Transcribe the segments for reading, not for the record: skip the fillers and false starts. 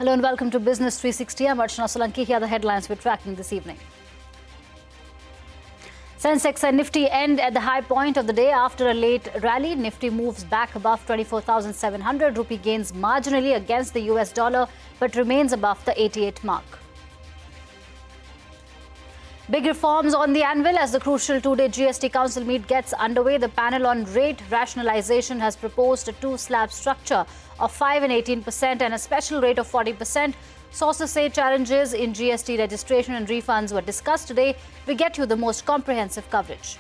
Hello and welcome to Business 360. I'm Archana Solanki. Here are the headlines we're tracking this evening. Sensex and Nifty end at the high point of the day after a late rally. Nifty moves back above 24,700. Rupee gains marginally against the US dollar but remains above the 88 mark. Big reforms on the anvil as the crucial two-day GST Council meet gets underway. The panel on rate rationalization has proposed a two-slab structure of 5% and 18% and a special rate of 40%. Sources say challenges in GST registration and refunds were discussed today. We get you the most comprehensive coverage.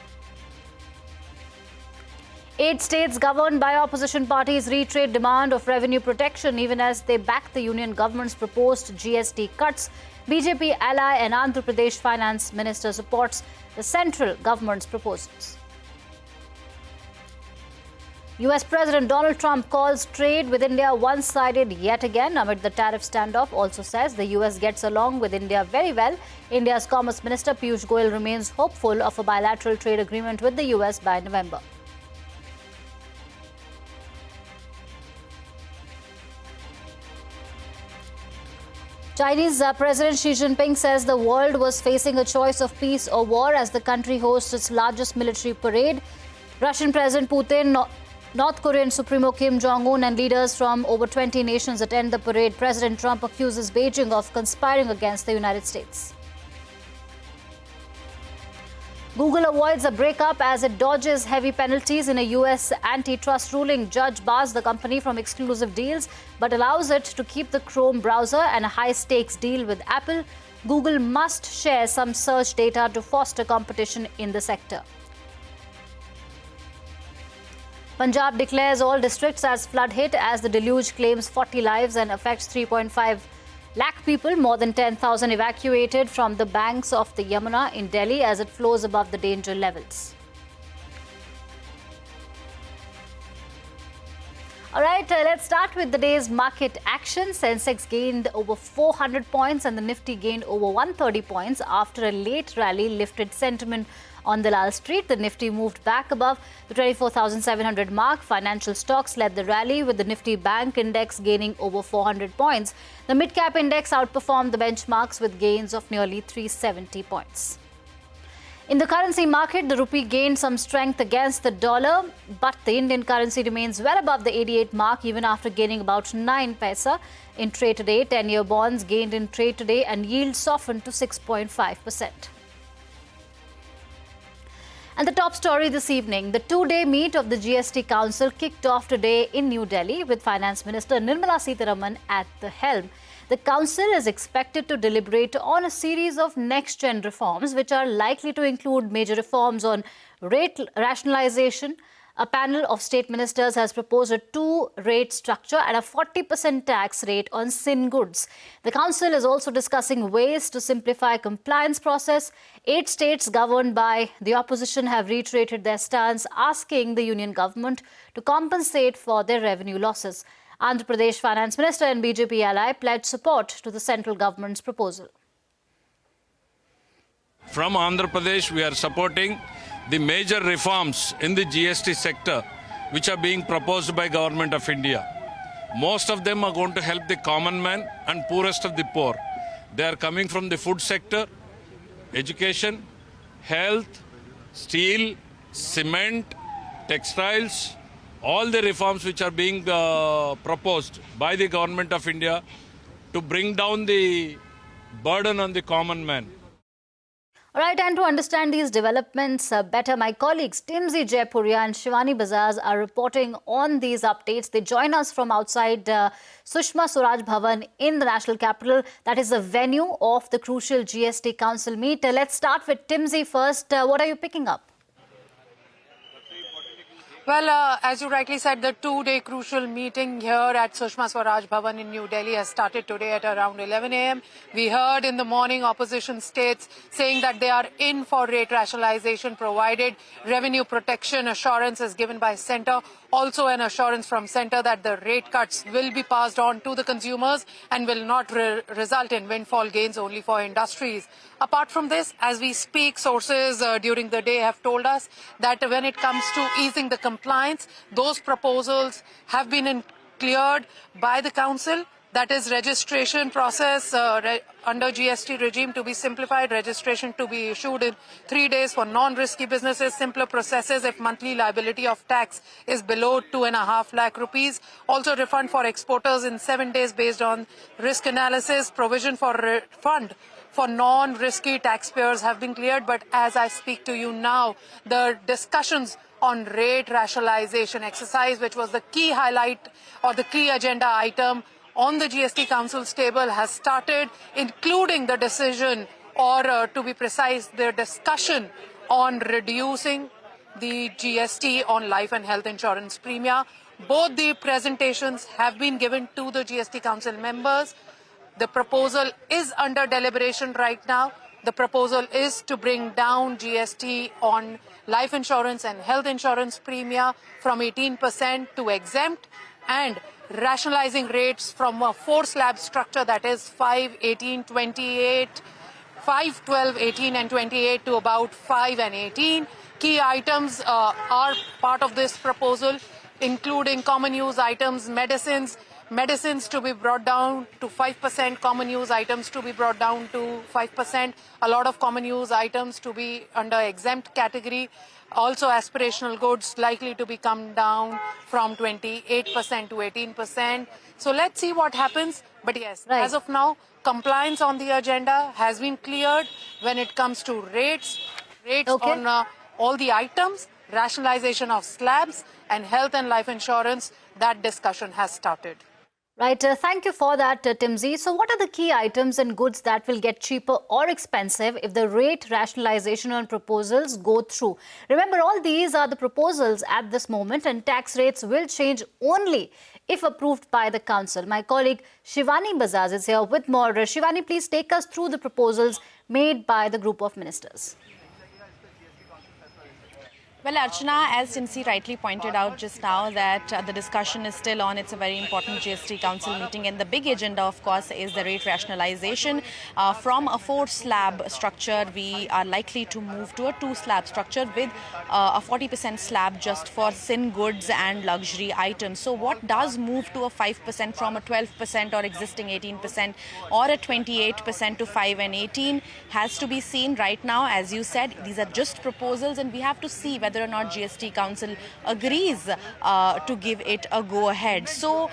8 states governed by opposition parties reiterate demand of revenue protection even as they back the union government's proposed GST cuts. BJP ally and Andhra Pradesh Finance Minister supports the central government's proposals. US President Donald Trump calls trade with India one-sided yet again amid the tariff standoff. Also says the US gets along with India very well. India's Commerce Minister Piyush Goyal remains hopeful of a bilateral trade agreement with the US by November. Chinese President Xi Jinping says the world was facing a choice of peace or war as the country hosts its largest military parade. Russian President Putin, North Korean Supremo Kim Jong-un and leaders from over 20 nations attend the parade. President Trump accuses Beijing of conspiring against the United States. Google avoids a breakup as it dodges heavy penalties in a US antitrust ruling. Judge bars the company from exclusive deals but allows it to keep the Chrome browser and a high-stakes deal with Apple. Google must share some search data to foster competition in the sector. Punjab declares all districts as flood hit as the deluge claims 40 lives and affects 3.5 lakh people. More than 10,000 evacuated from the banks of the Yamuna in Delhi as it flows above the danger levels. All right, let's start with the day's market action. Sensex gained over 400 points and the Nifty gained over 130 points after a late rally lifted sentiment on Dalal Street. The Nifty moved back above the 24,700 mark. Financial stocks led the rally with the Nifty Bank Index gaining over 400 points. The mid-cap index outperformed the benchmarks with gains of nearly 370 points. In the currency market, the rupee gained some strength against the dollar, but the Indian currency remains well above the 88 mark even after gaining about 9 paisa in trade today. 10-year bonds gained in trade today and yield softened to 6.5%. And the top story this evening, the two-day meet of the GST Council kicked off today in New Delhi with Finance Minister Nirmala Sitharaman at the helm. The Council is expected to deliberate on a series of next-gen reforms which are likely to include major reforms on rate rationalization. A panel of state ministers has proposed a two-rate structure and a 40% tax rate on sin goods. The Council is also discussing ways to simplify compliance process. 8 states governed by the opposition have reiterated their stance, asking the union government to compensate for their revenue losses. Andhra Pradesh Finance Minister and BJP ally pledged support to the central government's proposal. From Andhra Pradesh, we are supporting the major reforms in the GST sector which are being proposed by Government of India. Most of them are going to help the common man and poorest of the poor. They are coming from the food sector, education, health, steel, cement, textiles, all the reforms which are being proposed by the Government of India to bring down the burden on the common man. All right, and to understand these developments better, my colleagues Timsy Jaipuria and Shivani Bazaz are reporting on these updates. They join us from outside Sushma Swaraj Bhavan in the national capital. That is the venue of the crucial GST Council meet. Let's start with Timsy first. What are you picking up? Well, as you rightly said, the two-day crucial meeting here at Sushma Swaraj Bhavan in New Delhi has started today at around 11 a.m. We heard in the morning opposition states saying that they are in for rate rationalization provided revenue protection assurance is given by centre. Also an assurance from centre that the rate cuts will be passed on to the consumers and will not result in windfall gains only for industries. Apart from this, as we speak, sources during the day have told us that when it comes to easing the compliance, those proposals have been cleared by the council. That is registration process under GST regime to be simplified, registration to be issued in 3 days for non-risky businesses, simpler processes if monthly liability of tax is below 2.5 lakh rupees. Also refund for exporters in 7 days based on risk analysis, provision for refund for non-risky taxpayers have been cleared. But as I speak to you now, the discussions on rate rationalization exercise, which was the key highlight or the key agenda item on the GST Council's table, has started, including the decision, or to be precise, the discussion on reducing the GST on life and health insurance premia. Both the presentations have been given to the GST Council members. The proposal is under deliberation right now. The proposal is to bring down GST on life insurance and health insurance premia from 18% to exempt, and rationalizing rates from a 4-slab structure, that is 5, 18, 28, 5, 12, 18 and 28 to about 5 and 18. Key items are part of this proposal, including common use items, medicines to be brought down to 5%, common use items to be brought down to 5%, a lot of common use items to be under exempt category. Also aspirational goods likely to be come down from 28% to 18%. So let's see what happens. But yes, Right. as of now, compliance on the agenda has been cleared when it comes to rates Okay. on all the items, rationalization of slabs and health and life insurance. That discussion has started. Right, thank you for that, Timsy. So what are the key items and goods that will get cheaper or expensive if the rate rationalization on proposals go through? Remember, all these are the proposals at this moment, and tax rates will change only if approved by the council. My colleague Shivani Bajaj is here with more. Shivani, please take us through the proposals made by the group of ministers. Well, Archana, as Timsy rightly pointed out just now, that the discussion is still on. It's a very important GST Council meeting, and the big agenda, of course, is the rate rationalization. From a 4-slab structure, we are likely to move to a 2-slab structure with a 40% slab just for sin goods and luxury items. So what does move to a 5% from a 12% or existing 18% or a 28% to 5 and 18 has to be seen right now. As you said, these are just proposals, and we have to see whether or not GST Council agrees to give it a go-ahead. So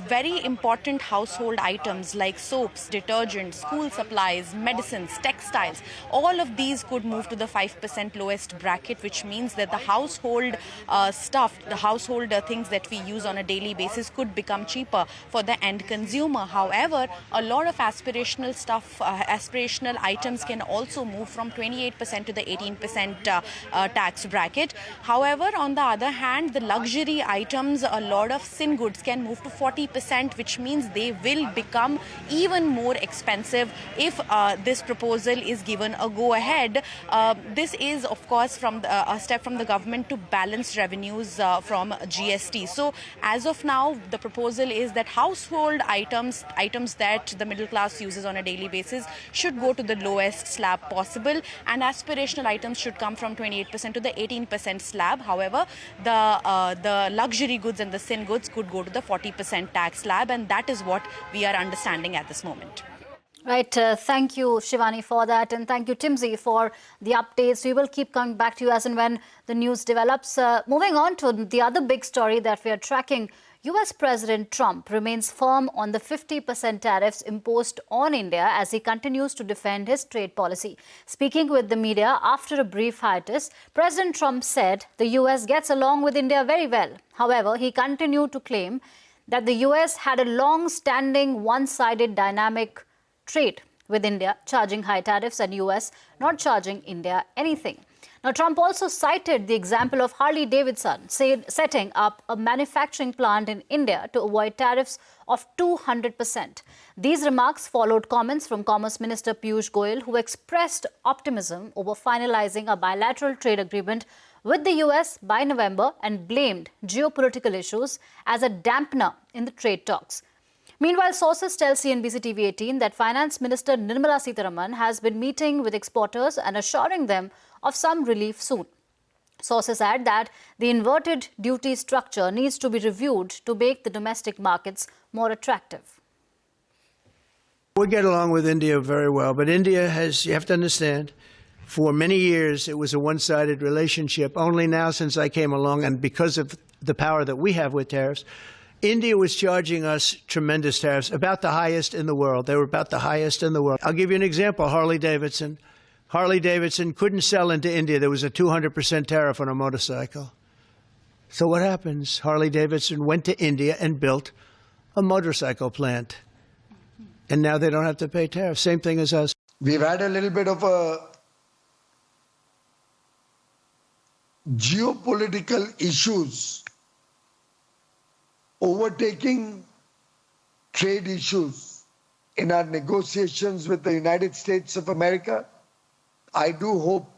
very important household items like soaps, detergents, school supplies, medicines, textiles, all of these could move to the 5% lowest bracket, which means that the household stuff, the household things that we use on a daily basis could become cheaper for the end consumer. However, a lot of aspirational stuff, aspirational items can also move from 28% to the 18% tax bracket. However, on the other hand, the luxury items, a lot of sin goods can move to 40%, which means they will become even more expensive if this proposal is given a go-ahead. This is, of course, from a step from the government to balance revenues from GST. So, as of now, the proposal is that household items that the middle class uses on a daily basis, should go to the lowest slab possible, and aspirational items should come from 28% to the 18% slab. However, the luxury goods and the sin goods could go to the 40% tax slab, and that is what we are understanding at this moment. Right, thank you, Shivani, for that, and thank you, Timsy, for the updates. We will keep coming back to you as and when the news develops. Moving on to the other big story that we are tracking, US President Trump remains firm on the 50% tariffs imposed on India as he continues to defend his trade policy. Speaking with the media after a brief hiatus, President Trump said the US gets along with India very well. However, he continued to claim that the US had a long-standing one-sided dynamic trade with India, charging high tariffs, and US not charging India anything. Now, Trump also cited the example of Harley-Davidson setting up a manufacturing plant in India to avoid tariffs of 200%. These remarks followed comments from Commerce Minister Piyush Goyal, who expressed optimism over finalizing a bilateral trade agreement with the US by November and blamed geopolitical issues as a dampener in the trade talks. Meanwhile, sources tell CNBC-TV18 that Finance Minister Nirmala Sitharaman has been meeting with exporters and assuring them of some relief soon. Sources add that the inverted duty structure needs to be reviewed to make the domestic markets more attractive. We get along with India very well, but India has, you have to understand, for many years it was a one-sided relationship. Only now, since I came along, and because of the power that we have with tariffs, India was charging us tremendous tariffs, about the highest in the world. They were about the highest in the world. I'll give you an example, Harley-Davidson. Harley-Davidson couldn't sell into India. There was a 200% tariff on a motorcycle. So what happens? Harley-Davidson went to India and built a motorcycle plant. And now they don't have to pay tariffs. Same thing as us. We've had a little bit of a geopolitical issues overtaking trade issues in our negotiations with the United States of America. I do hope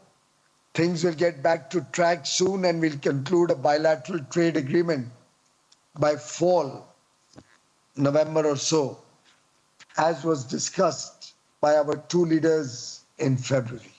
things will get back to track soon and we'll conclude a bilateral trade agreement by fall, November or so, as was discussed by our two leaders in February.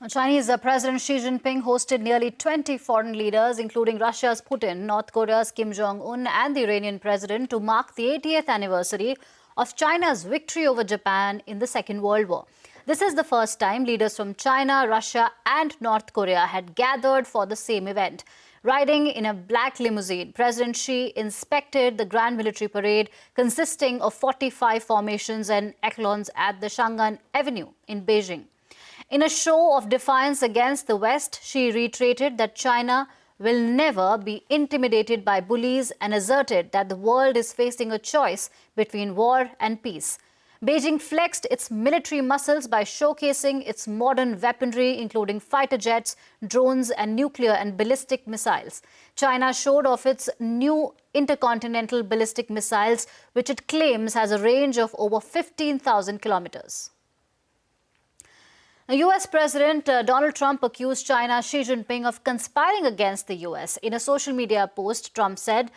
Chinese President Xi Jinping hosted nearly 20 foreign leaders, including Russia's Putin, North Korea's Kim Jong-un and the Iranian president, to mark the 80th anniversary of China's victory over Japan in the Second World War. This is the first time leaders from China, Russia and North Korea had gathered for the same event. Riding in a black limousine, President Xi inspected the Grand Military Parade consisting of 45 formations and echelons at the Shang'an Avenue in Beijing. In a show of defiance against the West, Xi reiterated that China will never be intimidated by bullies and asserted that the world is facing a choice between war and peace. Beijing flexed its military muscles by showcasing its modern weaponry, including fighter jets, drones and nuclear and ballistic missiles. China showed off its new intercontinental ballistic missiles, which it claims has a range of over 15,000 kilometers. US President Donald Trump accused China's Xi Jinping of conspiring against the US. In a social media post, Trump said,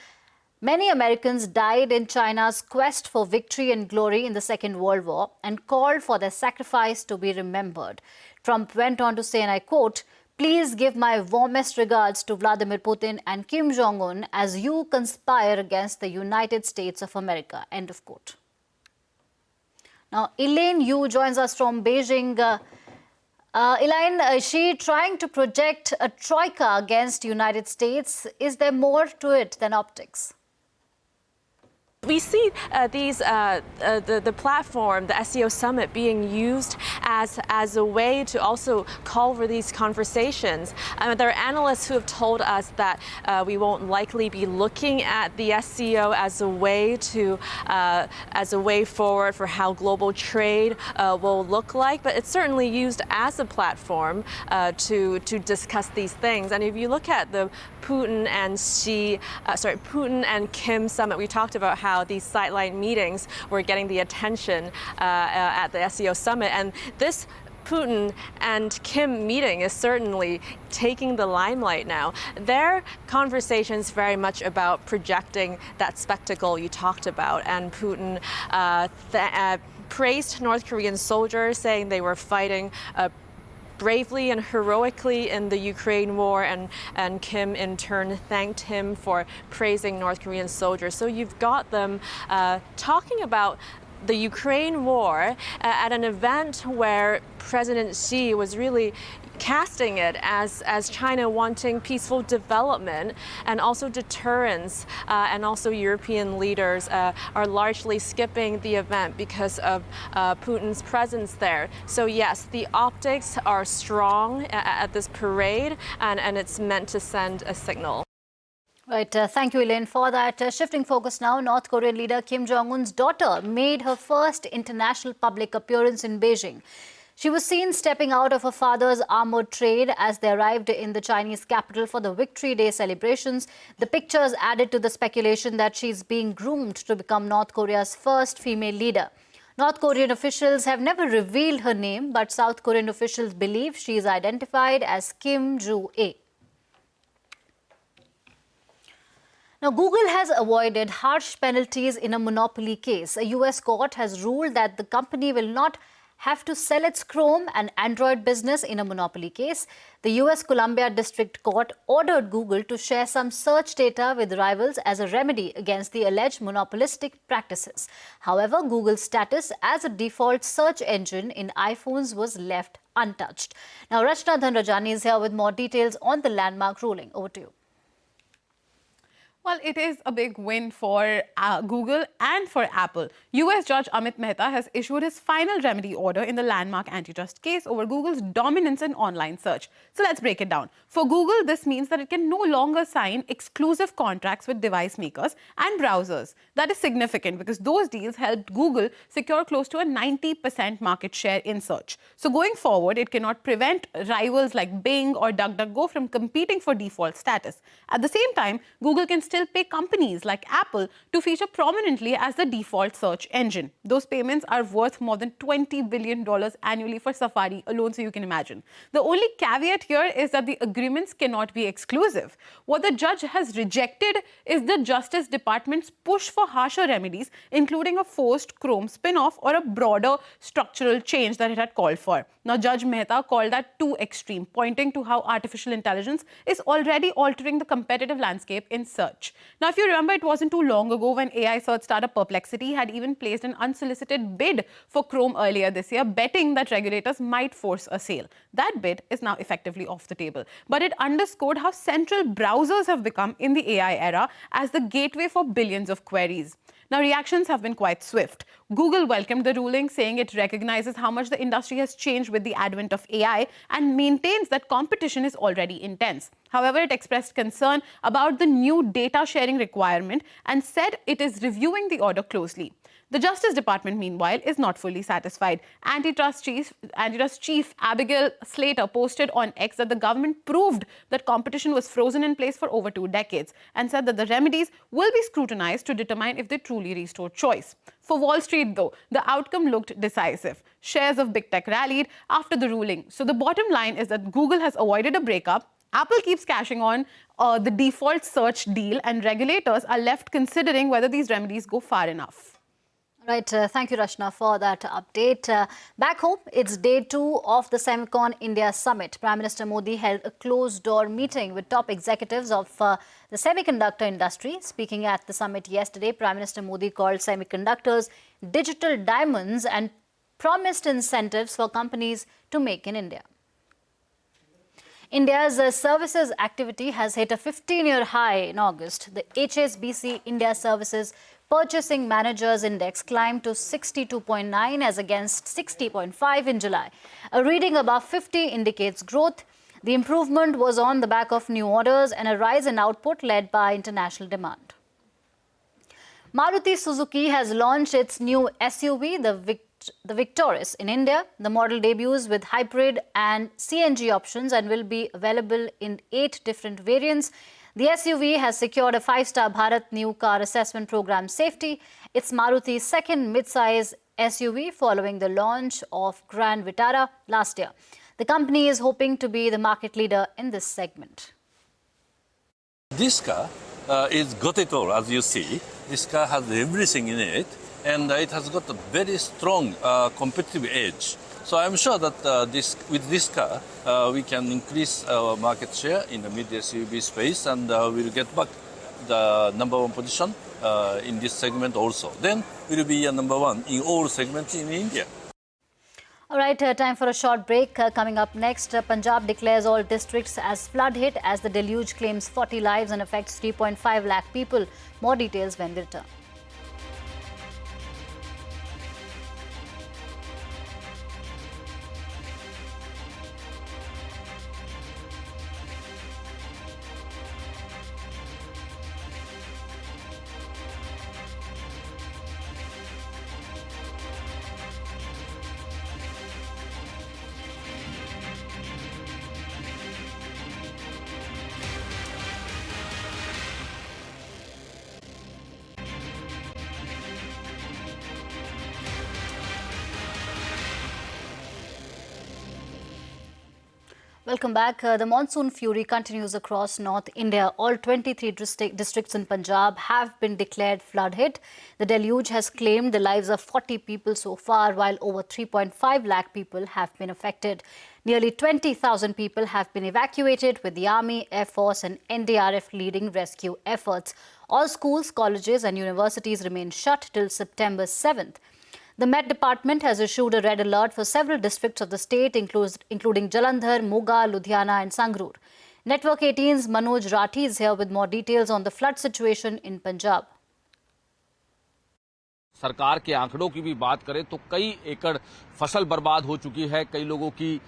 "Many Americans died in China's quest for victory and glory in the Second World War and called for their sacrifice to be remembered." Trump went on to say, and I quote, "Please give my warmest regards to Vladimir Putin and Kim Jong-un as you conspire against the United States of America." End of quote. Now, Elaine Yu joins us from Beijing. Elaine, is she trying to project a troika against the United States? Is there more to it than optics? We see the platform, the SEO summit, being used as a way to also call for these conversations. There are analysts who have told us that we won't likely be looking at the SEO as a way forward for how global trade will look like, but it's certainly used as a platform to discuss these things. And if you look at the Putin and Kim summit, we talked about how these sideline meetings were getting the attention at the SEO summit, and this Putin and Kim meeting is certainly taking the limelight now. Their conversations very much about projecting that spectacle you talked about, and Putin praised North Korean soldiers, saying they were fighting bravely and heroically in the Ukraine war, and Kim in turn thanked him for praising North Korean soldiers. So you've got them talking about the Ukraine war at an event where President Xi was really casting it as China wanting peaceful development and also deterrence, and also European leaders are largely skipping the event because of Putin's presence there. So yes, the optics are strong at this parade, and it's meant to send a signal. Right, thank you, Elaine, for that. Shifting focus now, North Korean leader Kim Jong-un's daughter made her first international public appearance in Beijing. She was seen stepping out of her father's armored train as they arrived in the Chinese capital for the Victory Day celebrations. The pictures added to the speculation that she's being groomed to become North Korea's first female leader. North Korean officials have never revealed her name, but South Korean officials believe she is identified as Kim Joo-ae. Now, Google has avoided harsh penalties in a monopoly case. A US court has ruled that the company will not have to sell its Chrome and Android business in a monopoly case. The US Columbia District Court ordered Google to share some search data with rivals as a remedy against the alleged monopolistic practices. However, Google's status as a default search engine in iPhones was left untouched. Now, Rachna Dhanrajani is here with more details on the landmark ruling. Over to you. Well, it is a big win for Google and for Apple. US Judge Amit Mehta has issued his final remedy order in the landmark antitrust case over Google's dominance in online search. So let's break it down. For Google, this means that it can no longer sign exclusive contracts with device makers and browsers. That is significant because those deals helped Google secure close to a 90% market share in search. So going forward, it cannot prevent rivals like Bing or DuckDuckGo from competing for default status. At the same time, Google can still pay companies like Apple to feature prominently as the default search engine. Those payments are worth more than $20 billion annually for Safari alone, so you can imagine. The only caveat here is that the agreements cannot be exclusive. What the judge has rejected is the Justice Department's push for harsher remedies, including a forced Chrome spin-off or a broader structural change that it had called for. Now, Judge Mehta called that too extreme, pointing to how artificial intelligence is already altering the competitive landscape in search. Now, if you remember, it wasn't too long ago when AI search startup Perplexity had even placed an unsolicited bid for Chrome earlier this year, betting that regulators might force a sale. That bid is now effectively off the table. But it underscored how central browsers have become in the AI era as the gateway for billions of queries. Now, reactions have been quite swift. Google welcomed the ruling, saying it recognizes how much the industry has changed with the advent of AI and maintains that competition is already intense. However, it expressed concern about the new data sharing requirement and said it is reviewing the order closely. The Justice Department, meanwhile, is not fully satisfied. Antitrust Chief Abigail Slater posted on X that the government proved that competition was frozen in place for over 2 decades and said that the remedies will be scrutinized to determine if they truly restore choice. For Wall Street, though, the outcome looked decisive. Shares of big tech rallied after the ruling. So the bottom line is that Google has avoided a breakup, Apple keeps cashing on the default search deal, and regulators are left considering whether these remedies go far enough. Right, thank you, Rachna, for that update. Back home, it's day 2 of the Semicon India Summit. Prime Minister Modi held a closed-door meeting with top executives of the semiconductor industry. Speaking at the summit yesterday, Prime Minister Modi called semiconductors digital diamonds and promised incentives for companies to make in India. India's services activity has hit a 15-year high in August. The HSBC India Services Purchasing Managers Index climbed to 62.9 as against 60.5 in July. A reading above 50 indicates growth. The improvement was on the back of new orders and a rise in output led by international demand. Maruti Suzuki has launched its new SUV, the Victoris, in India. The model debuts with hybrid and CNG options and will be available in 8 different variants. The SUV has secured a 5-star Bharat New Car Assessment Program safety. It's Maruti's second mid-size SUV following the launch of Grand Vitara last year. The company is hoping to be the market leader in this segment. This car is got it all, as you see. This car has everything in it, and it has got a very strong competitive edge. So I'm sure that with this car, we can increase our market share in the mid-SUV space, and we'll get back the #1 position in this segment also. Then we'll be a #1 in all segments in India. All right, time for a short break. Coming up next, Punjab declares all districts as flood hit as the deluge claims 40 lives and affects 3.5 lakh people. More details when we return. Welcome back. The monsoon fury continues across North India. All 23 districts in Punjab have been declared flood hit. The deluge has claimed the lives of 40 people so far, while over 3.5 lakh people have been affected. Nearly 20,000 people have been evacuated, with the Army, Air Force and NDRF leading rescue efforts. All schools, colleges and universities remain shut till September 7th. The Met Department has issued a red alert for several districts of the state, including Jalandhar, Moga, Ludhiana and Sangrur. Network 18's Manoj Rathi is here with more details on the flood situation in Punjab. सरकार के आंकड़ों की भी बात करें तो कई एकड़ फसल बर्बाद हो चुकी है, कई लोगों की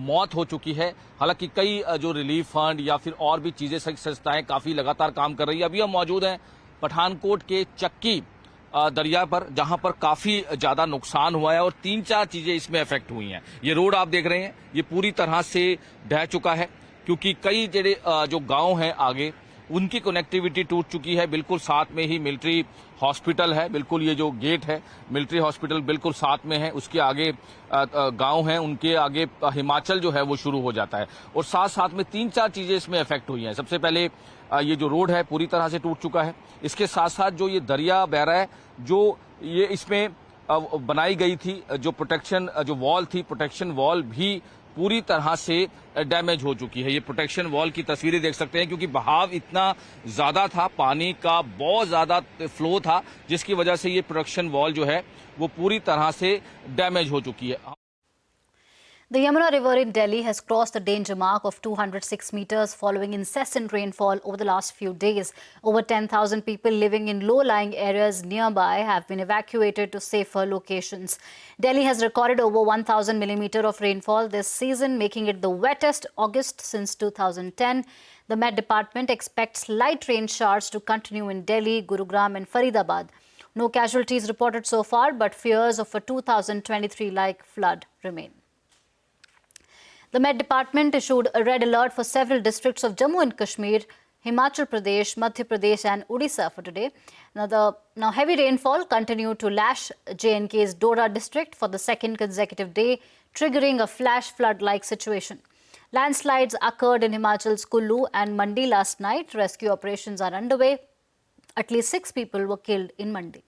मौत हो चुकी है। हालांकि कई जो रिलीफ फंड या फिर और भी चीजें संस्थाएं काफी लगातार काम कर रही है। अभी हम मौजूद हैं पठानकोट के चक्की दरिया पर, जहां पर काफी ज्यादा नुकसान हुआ है और 3-4 चीजें इसमें इफेक्ट हुई हैं। ये रोड आप देख रहे हैं, ये पूरी तरह से ढह चुका है, क्योंकि कई जो गांव हैं आगे, उनकी कनेक्टिविटी टूट चुकी है। बिल्कुल साथ में ही मिलिट्री हॉस्पिटल है, बिल्कुल ये जो गेट है मिलिट्री हॉस्पिटल बिल्कुल साथ में है, उसके आगे गांव हैं, उनके आगे हिमाचल जो है वो शुरू हो जाता है। और साथ साथ में 3-4 चीजें इसमें इफेक्ट हुई हैं। सबसे पहले ये जो रोड है पूरी तरह से टूट चुका है। इसके साथ साथ जो ये दरिया बह रहा है, जो ये इसमें बनाई गई थी जो प्रोटेक्शन जो वॉल थी, प्रोटेक्शन वॉल भी पूरी तरह से डैमेज हो चुकी है। ये प्रोटेक्शन वॉल की तस्वीरें देख सकते हैं, क्योंकि बहाव इतना ज्यादा था, पानी का बहुत ज्यादा फ्लो था, जिसकी वजह से ये प्रोटेक्शन वॉल जो है वो पूरी तरह से डैमेज हो चुकी है। The Yamuna River in Delhi has crossed the danger mark of 206 meters following incessant rainfall over the last few days. Over 10,000 people living in low-lying areas nearby have been evacuated to safer locations. Delhi has recorded over 1,000 millimeters of rainfall this season, making it the wettest August since 2010. The Met Department expects light rain showers to continue in Delhi, Gurugram and Faridabad. No casualties reported so far, but fears of a 2023-like flood remain. The Met Department issued a red alert for several districts of Jammu and Kashmir, Himachal Pradesh, Madhya Pradesh and Odisha for today. Now heavy rainfall continued to lash J&K's Dora district for the second consecutive day, triggering a flash flood-like situation. Landslides occurred in Himachal's Kullu and Mandi last night. Rescue operations are underway. At least 6 people were killed in Mandi.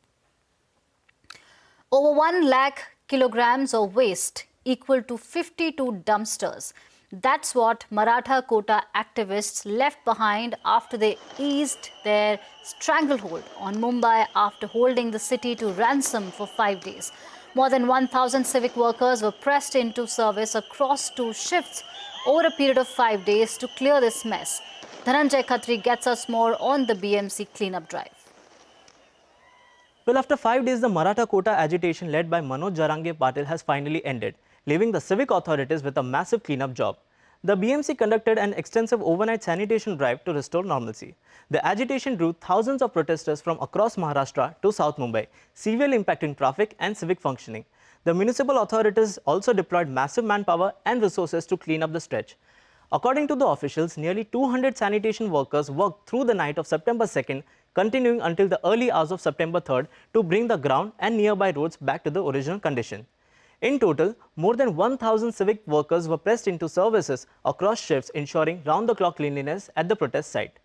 Over 1 lakh kilograms of waste equal to 52 dumpsters. That's what Maratha quota activists left behind after they eased their stranglehold on Mumbai after holding the city to ransom for 5 days. More than 1,000 civic workers were pressed into service across 2 shifts over a period of 5 days to clear this mess. Dhananjay Khatri gets us more on the BMC cleanup drive. Well, after 5 days, the Maratha quota agitation led by Manoj Jarange Patil has finally ended, leaving the civic authorities with a massive cleanup job. The BMC conducted an extensive overnight sanitation drive to restore normalcy. The agitation drew thousands of protesters from across Maharashtra to South Mumbai, severely impacting traffic and civic functioning. The municipal authorities also deployed massive manpower and resources to clean up the stretch. According to the officials, nearly 200 sanitation workers worked through the night of September 2nd, continuing until the early hours of September 3rd to bring the ground and nearby roads back to the original condition. In total, more than 1,000 civic workers were pressed into services across shifts, ensuring round-the-clock cleanliness at the protest site.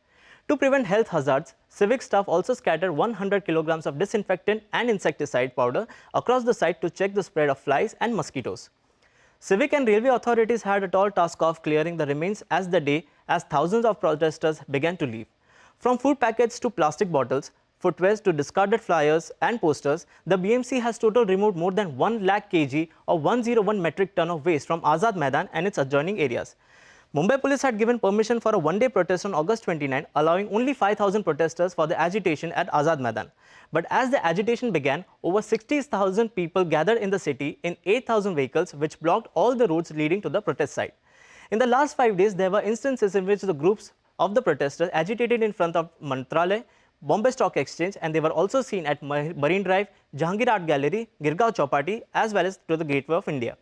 To prevent health hazards, civic staff also scattered 100 kilograms of disinfectant and insecticide powder across the site to check the spread of flies and mosquitoes. Civic and railway authorities had a tall task of clearing the remains as thousands of protesters began to leave. From food packets to plastic bottles, footwears to discarded flyers and posters, the BMC has total removed more than 1 lakh kg or 101 metric ton of waste from Azad Maidan and its adjoining areas. Mumbai police had given permission for a one-day protest on August 29, allowing only 5,000 protesters for the agitation at Azad Maidan. But as the agitation began, over 60,000 people gathered in the city in 8,000 vehicles, which blocked all the roads leading to the protest site. In the last 5 days, there were instances in which the groups of the protesters agitated in front of Mantralaya, Bombay Stock Exchange, and they were also seen at Marine Drive, Jahangir Art Gallery, Girgaon Chowpatty, as well as to the Gateway of India.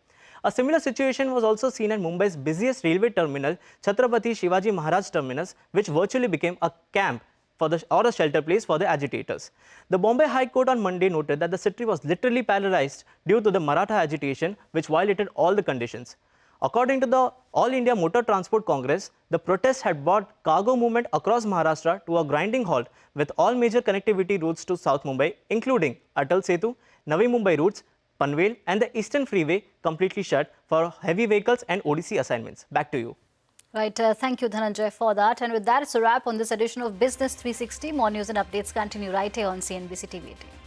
A similar situation was also seen at Mumbai's busiest railway terminal, Chhatrapati Shivaji Maharaj Terminus, which virtually became a camp or a shelter place for the agitators. The Bombay High Court on Monday noted that the city was literally paralyzed due to the Maratha agitation, which violated all the conditions. According to the All India Motor Transport Congress, the protests had brought cargo movement across Maharashtra to a grinding halt, with all major connectivity routes to South Mumbai, including Atal Setu, Navi Mumbai routes, Panvel and the Eastern Freeway completely shut for heavy vehicles and ODC assignments. Back to you. Right, thank you Dhananjay for that. And with that, it's a wrap on this edition of Business 360. More news and updates continue right here on CNBC TV18.